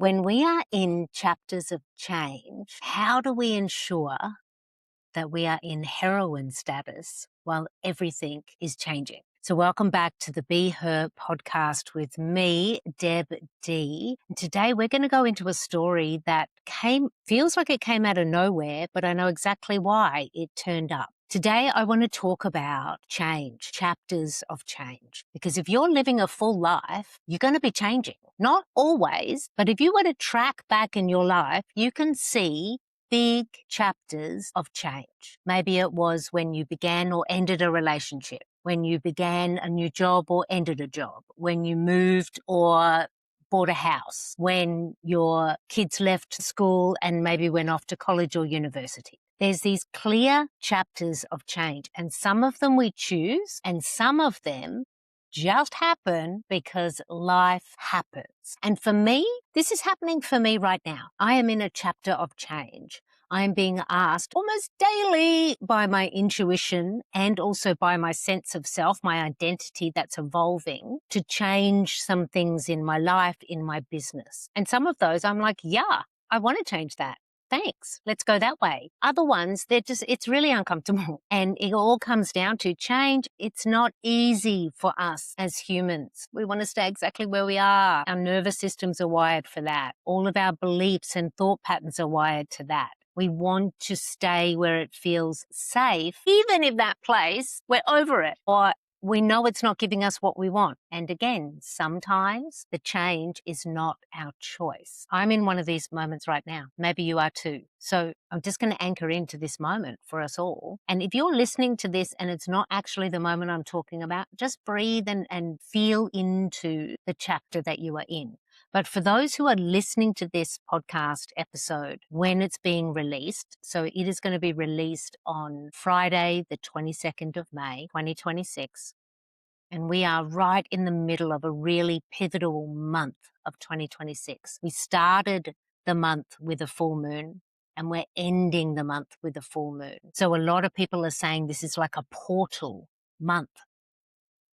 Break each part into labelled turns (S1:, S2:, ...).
S1: When we are in chapters of change, how do we ensure that we are in heroine status while everything is changing? So welcome back to the Be Her podcast with me, Deb D. And today we're going to go into a story that feels like it came out of nowhere, but I know exactly why it turned up. Today, I want to talk about change, chapters of change. Because if you're living a full life, you're going to be changing. Not always, but if you were to track back in your life, you can see big chapters of change. Maybe it was when you began or ended a relationship, when you began a new job or ended a job, when you moved or bought a house, when your kids left school and maybe went off to college or university. There's these clear chapters of change, and some of them we choose and some of them just happen because life happens. And for me, this is happening for me right now. I am in a chapter of change. I am being asked almost daily by my intuition and also by my sense of self, my identity that's evolving, to change some things in my life, in my business. And some of those I'm like, yeah, I want to change that. Thanks. Let's go that way. Other ones, it's really uncomfortable. And it all comes down to change. It's not easy for us as humans. We want to stay exactly where we are. Our nervous systems are wired for that. All of our beliefs and thought patterns are wired to that. We want to stay where it feels safe, even if that place, we're over it, or we know it's not giving us what we want. And again, sometimes the change is not our choice. I'm in one of these moments right now. Maybe you are too. So I'm just going to anchor into this moment for us all. And if you're listening to this and it's not actually the moment I'm talking about, just breathe and feel into the chapter that you are in. But for those who are listening to this podcast episode when it's being released, so it is going to be released on Friday, the 22nd of May, 2026. And we are right in the middle of a really pivotal month of 2026. We started the month with a full moon and we're ending the month with a full moon. So a lot of people are saying this is like a portal month.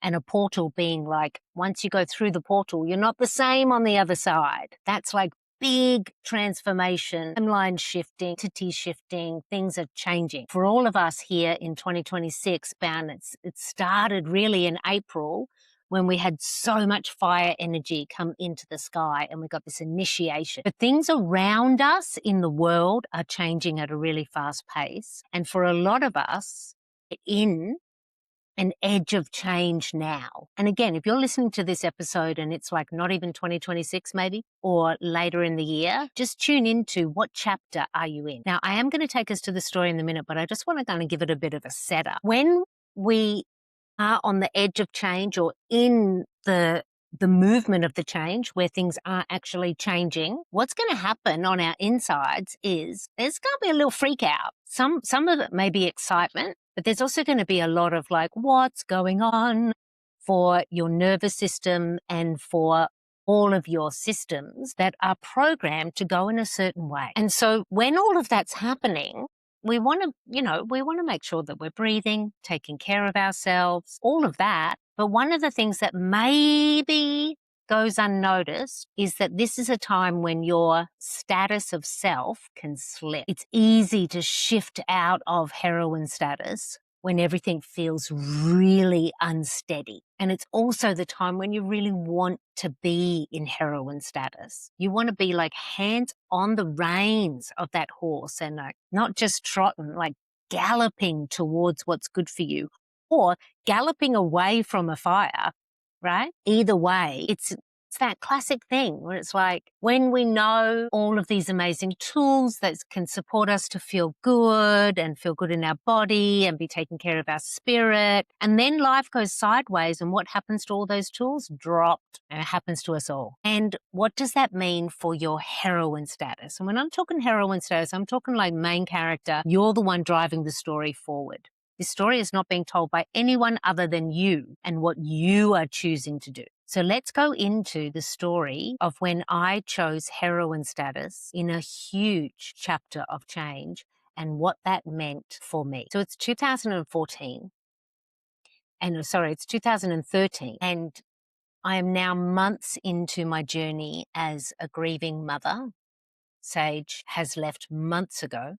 S1: And a portal being like, once you go through the portal, you're not the same on the other side. That's like big transformation, timeline shifting, entity shifting, things are changing. For all of us here in 2026, it started really in April when we had so much fire energy come into the sky and we got this initiation. But things around us in the world are changing at a really fast pace. And for a lot of us, in an edge of change now. And again, if you're listening to this episode and it's like not even 2026 maybe, or later in the year, just tune into what chapter are you in. Now, I am going to take us to the story in a minute, but I just want to kind of give it a bit of a setup. When we are on the edge of change or in the movement of the change where things are actually changing, what's going to happen on our insides is there's going to be a little freak out. Some of it may be excitement, but there's also going to be a lot of like, what's going on for your nervous system and for all of your systems that are programmed to go in a certain way. And so when all of that's happening, we want to make sure that we're breathing, taking care of ourselves, all of that. But one of the things that maybe goes unnoticed is that this is a time when your status of self can slip. It's easy to shift out of heroine status when everything feels really unsteady. And it's also the time when you really want to be in heroine status. You want to be like hands on the reins of that horse and like not just trotting, like galloping towards what's good for you or galloping away from a fire, right? Either way, it's that classic thing where it's like when we know all of these amazing tools that can support us to feel good and feel good in our body and be taking care of our spirit, and then life goes sideways and what happens to all those tools? Dropped. And it happens to us all. And what does that mean for your heroine status? And when I'm talking heroine status, I'm talking like main character. You're the one driving the story forward. This story is not being told by anyone other than you and what you are choosing to do. So let's go into the story of when I chose heroine status in a huge chapter of change and what that meant for me. So it's 2014. It's 2013. And I am now months into my journey as a grieving mother. Sage has left months ago.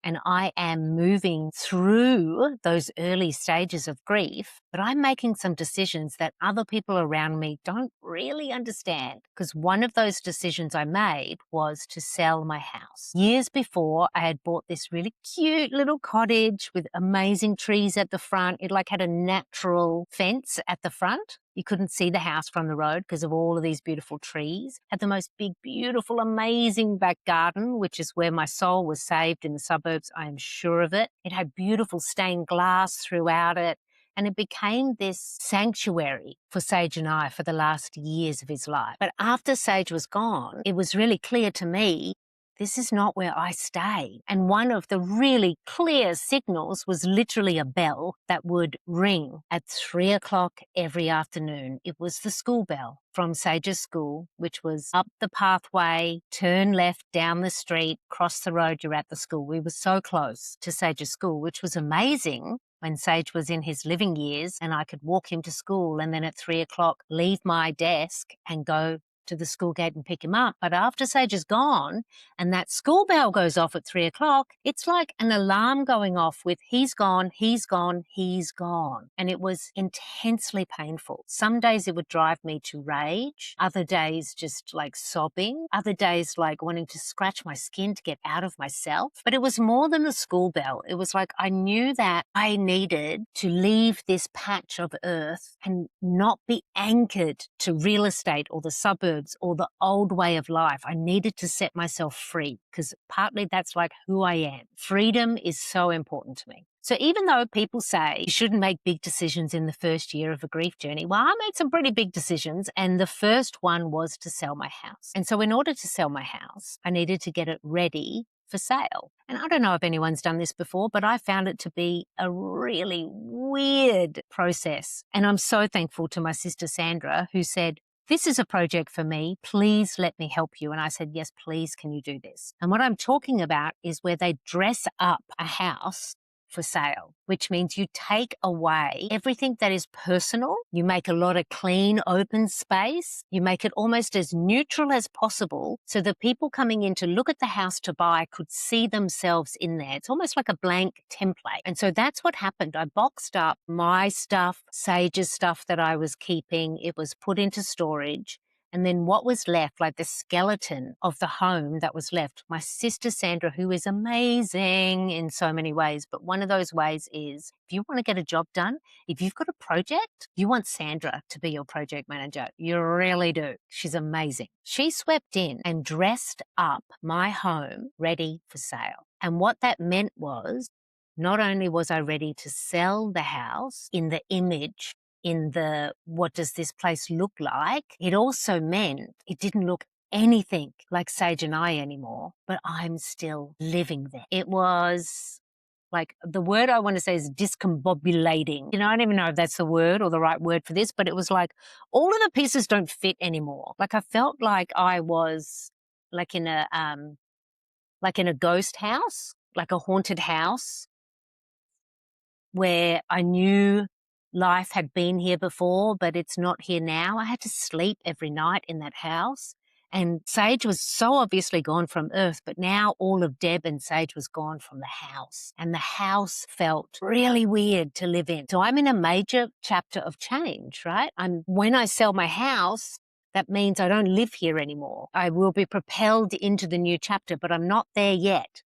S1: And I am moving through those early stages of grief, but I'm making some decisions that other people around me don't really understand. Because one of those decisions I made was to sell my house. Years before, I had bought this really cute little cottage with amazing trees at the front. It like had a natural fence at the front. You couldn't see the house from the road because of all of these beautiful trees. Had the most big, beautiful, amazing back garden, which is where my soul was saved in the suburbs. I am sure of it. It had beautiful stained glass throughout it. And it became this sanctuary for Sage and I for the last years of his life. But after Sage was gone, it was really clear to me this is not where I stay. And one of the really clear signals was literally a bell that would ring at 3 o'clock every afternoon. It was the school bell from Sage's school, which was up the pathway, turn left down the street, cross the road, you're at the school. We were so close to Sage's school, which was amazing when Sage was in his living years and I could walk him to school and then at 3 o'clock leave my desk and go to the school gate and pick him up. But after Sage is gone and that school bell goes off at 3 o'clock, it's like an alarm going off with he's gone, he's gone, he's gone. And it was intensely painful. Some days it would drive me to rage, other days just like sobbing, other days like wanting to scratch my skin to get out of myself. But it was more than a school bell. It was like I knew that I needed to leave this patch of earth and not be anchored to real estate or the suburbs or the old way of life. I needed to set myself free because partly that's like who I am. Freedom is so important to me. So even though people say you shouldn't make big decisions in the first year of a grief journey, well, I made some pretty big decisions. And the first one was to sell my house. And so in order to sell my house, I needed to get it ready for sale. And I don't know if anyone's done this before, but I found it to be a really weird process. And I'm so thankful to my sister Sandra, who said, this is a project for me. Please let me help you. And I said, yes, please, can you do this? And what I'm talking about is where they dress up a house for sale, which means you take away everything that is personal. You make a lot of clean, open space. You make it almost as neutral as possible so the people coming in to look at the house to buy could see themselves in there. It's almost like a blank template. And so that's what happened. I boxed up my stuff, Sage's stuff that I was keeping. It was put into storage. And then what was left, like the skeleton of the home that was left, my sister Sandra, who is amazing in so many ways, but one of those ways is if you want to get a job done, if you've got a project, you want Sandra to be your project manager. You really do. She's amazing. She swept in and dressed up my home ready for sale. And what that meant was not only was I ready to sell the house in the image in the what does this place look like, it also meant it didn't look anything like Sage and I anymore, but I'm still living there. It was like the word I want to say is discombobulating. I don't even know if that's the word or the right word for this, but it was like all of the pieces don't fit anymore. Like I felt like I was like in a ghost house, like a haunted house where I knew life had been here before, but it's not here now. I had to sleep every night in that house. And Sage was so obviously gone from Earth, but now all of Deb and Sage was gone from the house. And the house felt really weird to live in. So I'm in a major chapter of change, right? When I sell my house, that means I don't live here anymore. I will be propelled into the new chapter, but I'm not there yet.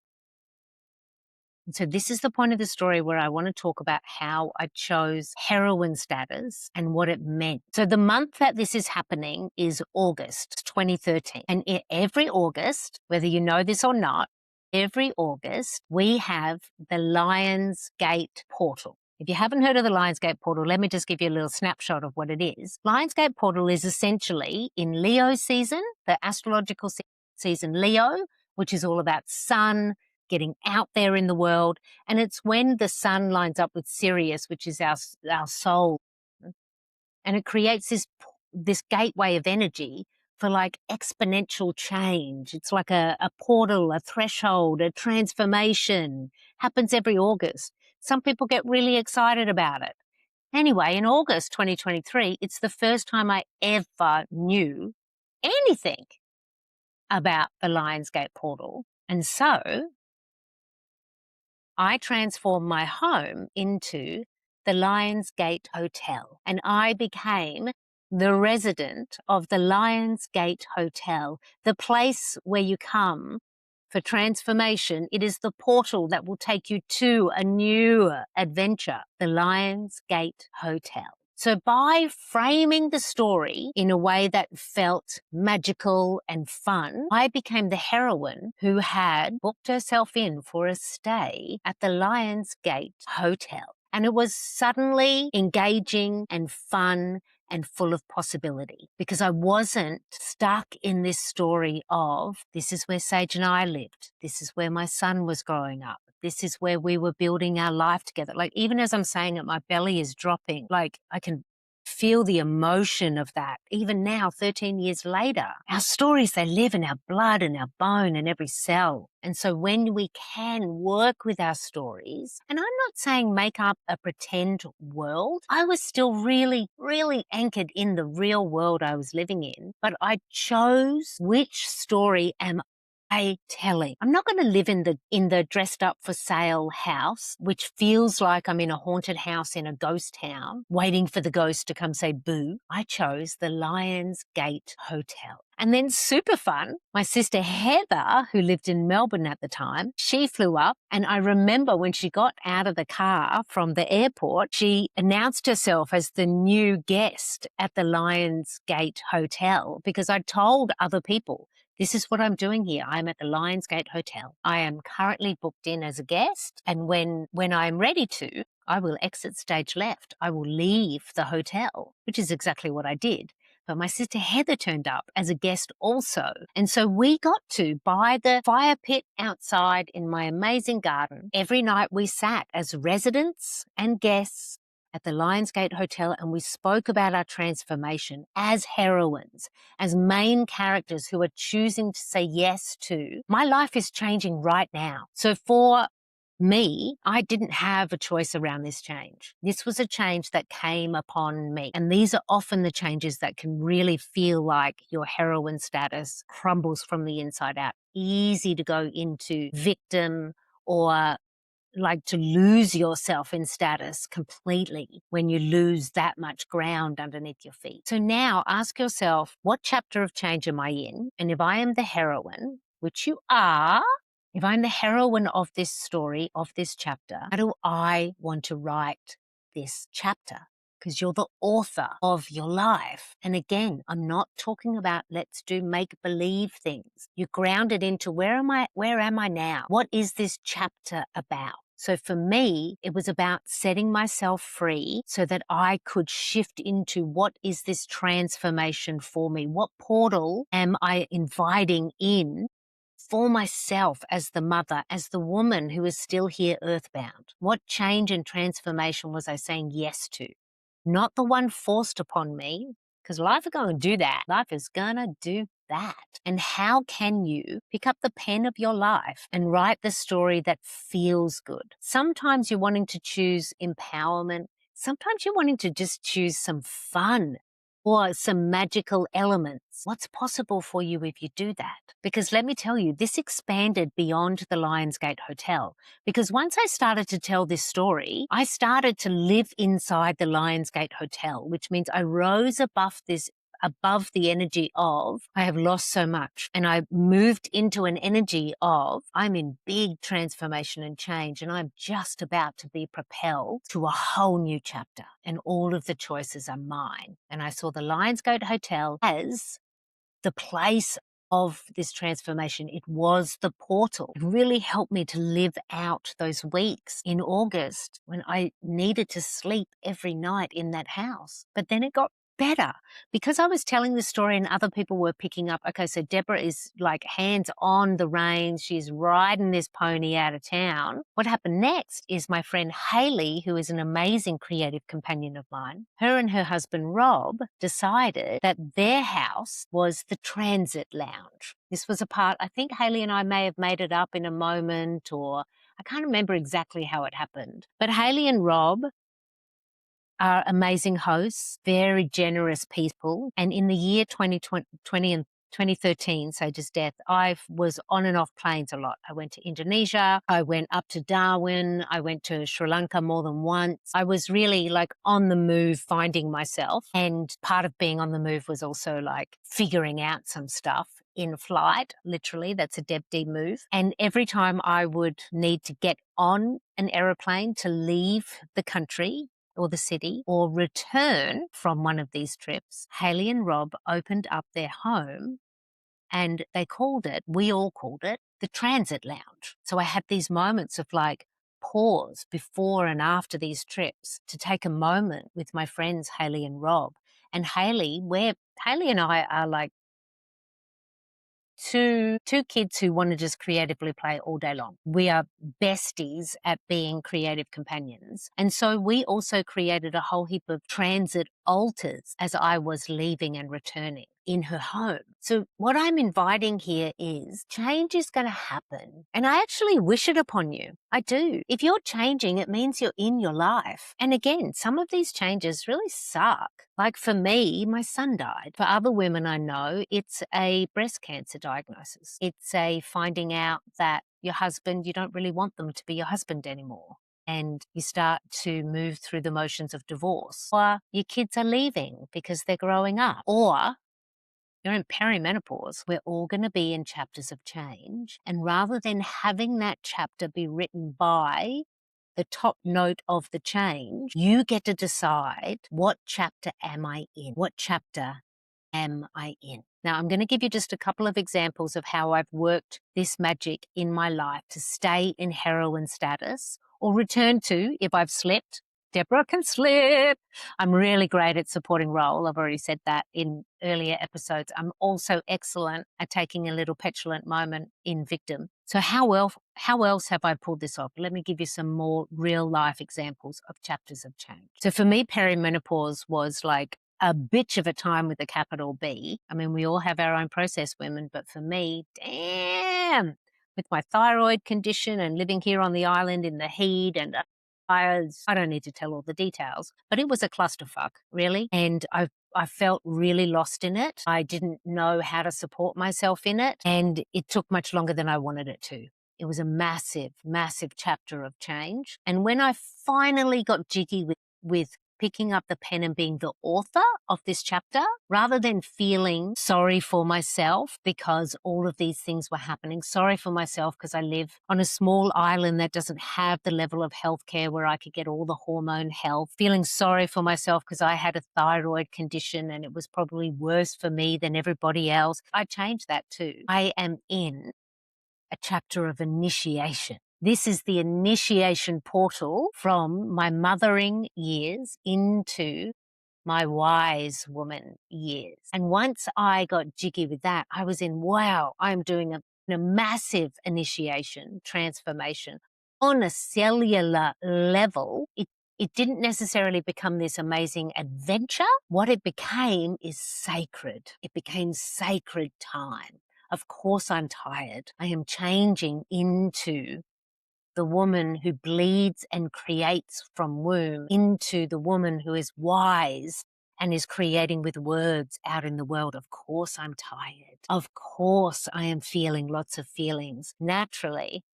S1: And so this is the point of the story where I want to talk about how I chose heroine status and what it meant. So the month that this is happening is August 2013. And every August, whether you know this or not, every August we have the Lions Gate portal. If you haven't heard of the Lionsgate portal, let me just give you a little snapshot of what it is. Lionsgate portal is essentially in Leo season, the astrological season Leo, which is all about sun, getting out there in the world. And it's when the sun lines up with Sirius, which is our soul. And it creates this gateway of energy for like exponential change. It's like a portal, a threshold, a transformation. Happens every August. Some people get really excited about it. Anyway, in August 2023, it's the first time I ever knew anything about the Lionsgate portal. And so I transformed my home into the Lionsgate Hotel, and I became the resident of the Lionsgate Hotel, the place where you come for transformation. It is the portal that will take you to a new adventure, the Lionsgate Hotel. So by framing the story in a way that felt magical and fun, I became the heroine who had booked herself in for a stay at the Lionsgate Hotel. And it was suddenly engaging and fun and full of possibility because I wasn't stuck in this story of this is where Sage and I lived. This is where my son was growing up. This is where we were building our life together. Like, even as I'm saying it, my belly is dropping. Like, I can feel the emotion of that. Even now, 13 years later, our stories, they live in our blood and our bone and every cell. And so when we can work with our stories, and I'm not saying make up a pretend world, I was still really, really anchored in the real world I was living in, but I chose which story am I telling. I'm not going to live in the dressed up for sale house, which feels like I'm in a haunted house in a ghost town, waiting for the ghost to come say boo. I chose the Lions Gate Hotel. And then super fun, my sister Heather, who lived in Melbourne at the time, she flew up. And I remember when she got out of the car from the airport, she announced herself as the new guest at the Lions Gate Hotel because I told other people, this is what I'm doing here. I'm at the Lionsgate Hotel. I am currently booked in as a guest. And when I'm ready to, I will exit stage left. I will leave the hotel, which is exactly what I did. But my sister Heather turned up as a guest also. And so we got to, by the fire pit outside in my amazing garden, every night we sat as residents and guests at the Lionsgate Hotel, and we spoke about our transformation as heroines, as main characters who are choosing to say yes to, my life is changing right now. So for me, I didn't have a choice around this change. This was a change that came upon me. And these are often the changes that can really feel like your heroine status crumbles from the inside out. Easy to go into victim or like to lose yourself in status completely when you lose that much ground underneath your feet. So now ask yourself, what chapter of change am I in? And if I am the heroine, which you are, if I'm the heroine of this story, of this chapter, how do I want to write this chapter? Because you're the author of your life. And again, I'm not talking about let's do make-believe things. You ground it into where am I now? What is this chapter about? So for me, it was about setting myself free so that I could shift into what is this transformation for me? What portal am I inviting in for myself as the mother, as the woman who is still here earthbound? What change and transformation was I saying yes to? Not the one forced upon me, because life is going to do that. Life is going to do that. And how can you pick up the pen of your life and write the story that feels good? Sometimes you're wanting to choose empowerment. Sometimes you're wanting to just choose some fun or some magical elements. What's possible for you if you do that? Because let me tell you, this expanded beyond the Lionsgate Hotel. Because once I started to tell this story, I started to live inside the Lionsgate Hotel, which means I rose above the energy of, I have lost so much. And I moved into an energy of, I'm in big transformation and change, and I'm just about to be propelled to a whole new chapter. And all of the choices are mine. And I saw the Lionsgate Hotel as the place of this transformation. It was the portal. It really helped me to live out those weeks in August when I needed to sleep every night in that house. But then it got better because I was telling the story and other people were picking up, okay, so Deborah is like hands on the reins. She's riding this pony out of town. What happened next is my friend Hayley, who is an amazing creative companion of mine, her and her husband Rob decided that their house was the transit lounge. This was a part, I think Hayley and I may have made it up in a moment, or I can't remember exactly how it happened. But Hayley and Rob are amazing hosts, very generous people. And in the year 2020 and 2013, Sage's death, I was on and off planes a lot. I went to Indonesia, I went up to Darwin, I went to Sri Lanka more than once. I was really like on the move, finding myself. And part of being on the move was also like figuring out some stuff in flight, literally. That's a Deb D move. And every time I would need to get on an aeroplane to leave the country or the city or return from one of these trips, Haley and Rob opened up their home and we all called it the transit lounge. So I had these moments of like pause before and after these trips to take a moment with my friends, Haley and Rob. And Haley and I are like two kids who want to just creatively play all day long. We are besties at being creative companions. And so we also created a whole heap of transit altars as I was leaving and returning in her home. So what I'm inviting here is change is going to happen. And I actually wish it upon you. I do. If you're changing, it means you're in your life. And again, some of these changes really suck. Like for me, my son died. For other women I know, it's a breast cancer diagnosis. It's a finding out that your husband, you don't really want them to be your husband anymore. And you start to move through the motions of divorce. Or your kids are leaving because they're growing up. Or you're in perimenopause. We're all going to be in chapters of change. And rather than having that chapter be written by the top note of the change, you get to decide, what chapter am I in? What chapter am I in? Now, I'm going to give you just a couple of examples of how I've worked this magic in my life to stay in heroine status or return to if I've slipped. Deborah can slip. I'm really great at supporting role. I've already said that in earlier episodes. I'm also excellent at taking a little petulant moment in victim. So how else have I pulled this off? Let me give you some more real life examples of chapters of change. So for me, perimenopause was like a bitch of a time with a capital B. I mean, we all have our own process, women, but for me, damn, with my thyroid condition and living here on the island in the heat and fires, I don't need to tell all the details, but it was a clusterfuck, really. And I felt really lost in it. I didn't know how to support myself in it, and it took much longer than I wanted it to. It was a massive, massive chapter of change. And when I finally got jiggy with picking up the pen and being the author of this chapter, rather than feeling sorry for myself because all of these things were happening, sorry for myself because I live on a small island that doesn't have the level of healthcare where I could get all the hormone health, feeling sorry for myself because I had a thyroid condition and it was probably worse for me than everybody else. I changed that too. I am in a chapter of initiation. This is the initiation portal from my mothering years into my wise woman years. And once I got jiggy with that, I was in, wow, I'm doing a massive initiation, transformation on a cellular level. It didn't necessarily become this amazing adventure. What it became is sacred. It became sacred time. Of course I'm tired. I am changing into the woman who bleeds and creates from womb into the woman who is wise and is creating with words out in the world. Of course I'm tired. Of course I am feeling lots of feelings. Naturally,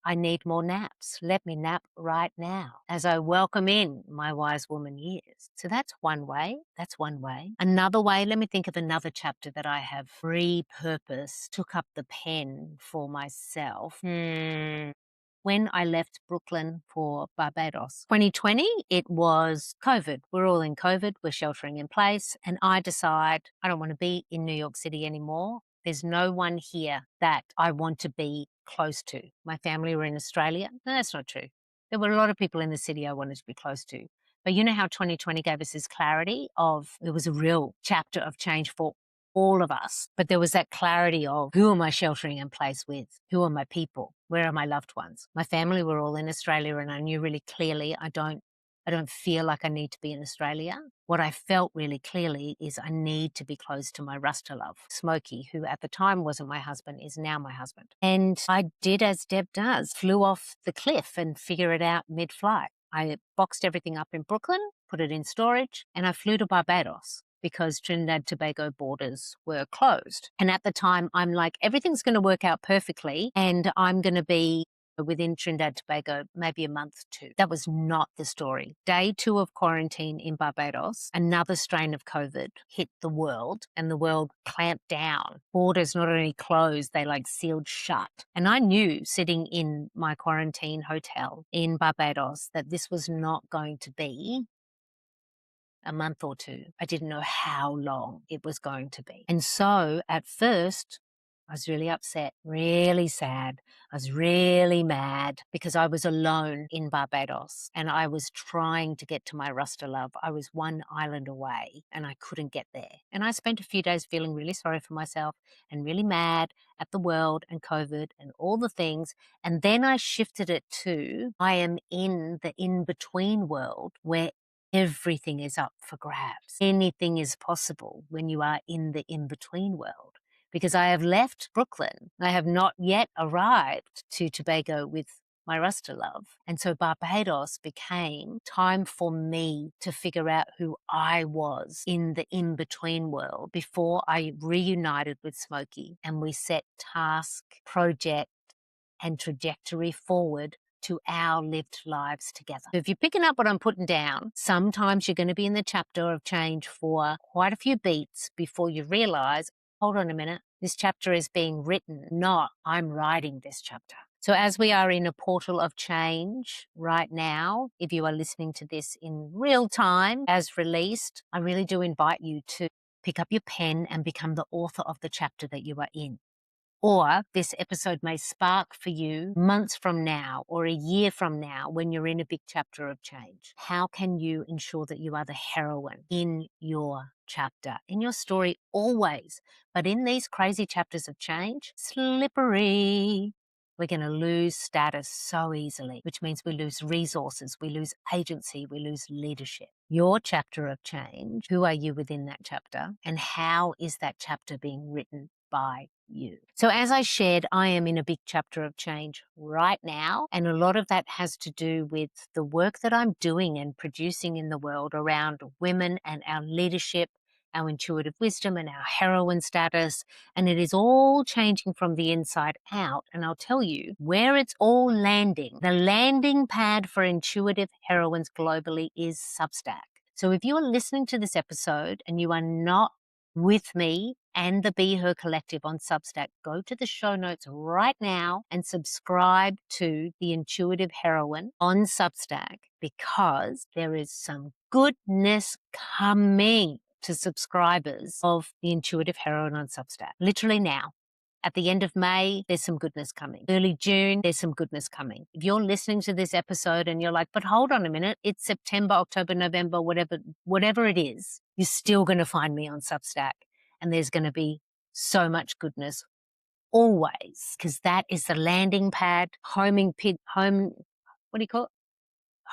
S1: I need more naps. Let me nap right now as I welcome in my wise woman years. So that's one way. That's one way. Another way, let me think of another chapter that I have repurposed, took up the pen for myself. When I left Brooklyn for Barbados. 2020, it was COVID. We're all in COVID. We're sheltering in place. And I decide I don't want to be in New York City anymore. There's no one here that I want to be close to. My family were in Australia. No, that's not true. There were a lot of people in the city I wanted to be close to. But you know how 2020 gave us this clarity of, it was a real chapter of change for all of us. But there was that clarity of, who am I sheltering in place with? Who are my people? Where are my loved ones? My family were all in Australia, and I knew really clearly I don't feel like I need to be in Australia. What I felt really clearly is I need to be close to my Rasta love, Smokey, who at the time wasn't my husband, is now my husband. And I did as Deb does, flew off the cliff and figure it out mid-flight. I boxed everything up in Brooklyn, put it in storage, and I flew to Barbados because Trinidad and Tobago borders were closed. And at the time, I'm like, everything's going to work out perfectly, and I'm going to be within Trinidad and Tobago, maybe a month too. That was not the story. Day 2 of quarantine in Barbados, another strain of COVID hit the world, and the world clamped down. Borders not only closed, they like sealed shut. And I knew sitting in my quarantine hotel in Barbados that this was not going to be a month or two. I didn't know how long it was going to be. And so at first, I was really upset, really sad. I was really mad because I was alone in Barbados and I was trying to get to my Rasta love. I was one island away and I couldn't get there. And I spent a few days feeling really sorry for myself and really mad at the world and COVID and all the things. And then I shifted it to I am in the in-between world where everything is up for grabs. Anything is possible when you are in the in-between world. Because I have left Brooklyn. I have not yet arrived to Tobago with my Rasta love. And so Barbados became time for me to figure out who I was in the in-between world before I reunited with Smokey and we set task, project, and trajectory forward to our lived lives together. So if you're picking up what I'm putting down, sometimes you're going to be in the chapter of change for quite a few beats before you realize, hold on a minute, this chapter is being written, not I'm writing this chapter. So as we are in a portal of change right now, if you are listening to this in real time as released, I really do invite you to pick up your pen and become the author of the chapter that you are in. Or this episode may spark for you months from now or a year from now when you're in a big chapter of change. How can you ensure that you are the heroine in your chapter, in your story always? But in these crazy chapters of change, slippery. We're going to lose status so easily, which means we lose resources, we lose agency, we lose leadership. Your chapter of change, who are you within that chapter? And how is that chapter being written by you? So as I shared, I am in a big chapter of change right now. And a lot of that has to do with the work that I'm doing and producing in the world around women and our leadership, our intuitive wisdom and our heroine status. And it is all changing from the inside out. And I'll tell you where it's all landing. The landing pad for intuitive heroines globally is Substack. So if you are listening to this episode and you are not with me and the BeHER Collective on Substack, go to the show notes right now and subscribe to the Intuitive Heroine on Substack because there is some goodness coming to subscribers of the Intuitive Heroine on Substack. Literally now. At the end of May, there's some goodness coming. Early June, there's some goodness coming. If you're listening to this episode and you're like, but hold on a minute, it's September, October, November, whatever it is, you're still going to find me on Substack. And there's going to be so much goodness always, because that is the landing pad, what do you call it?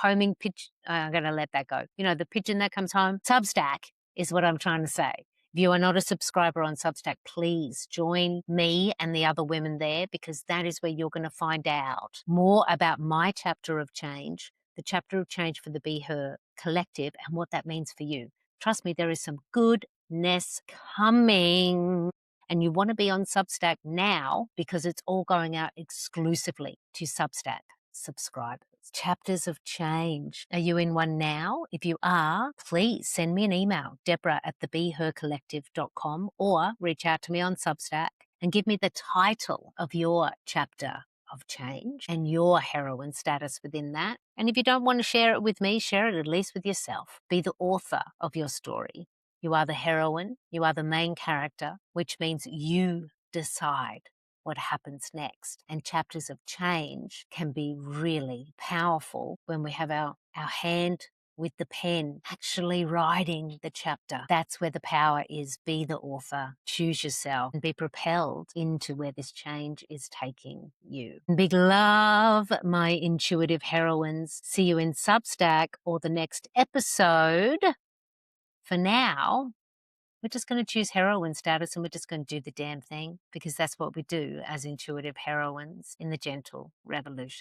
S1: Homing pitch. I'm going to let that go. You know, the pigeon that comes home. Substack is what I'm trying to say. If you are not a subscriber on Substack, please join me and the other women there because that is where you're going to find out more about my chapter of change, the chapter of change for the BeHER Collective and what that means for you. Trust me, there is some goodness coming. And you want to be on Substack now because it's all going out exclusively to Substack subscribers. Chapters of change. Are you in one now? If you are, please send me an email, deborah@thebehercollective.com, or reach out to me on Substack and give me the title of your chapter of change and your heroine status within that. And if you don't want to share it with me, share it at least with yourself. Be the author of your story. You are the heroine. You are the main character, which means you decide what happens next. And chapters of change can be really powerful when we have our hand with the pen actually writing the chapter. That's where the power is. Be the author, choose yourself, and be propelled into where this change is taking you. Big love, my intuitive heroines. See you in Substack or the next episode. For now, we're just going to choose heroine status and we're just going to do the damn thing because that's what we do as intuitive heroines in the gentle revolution.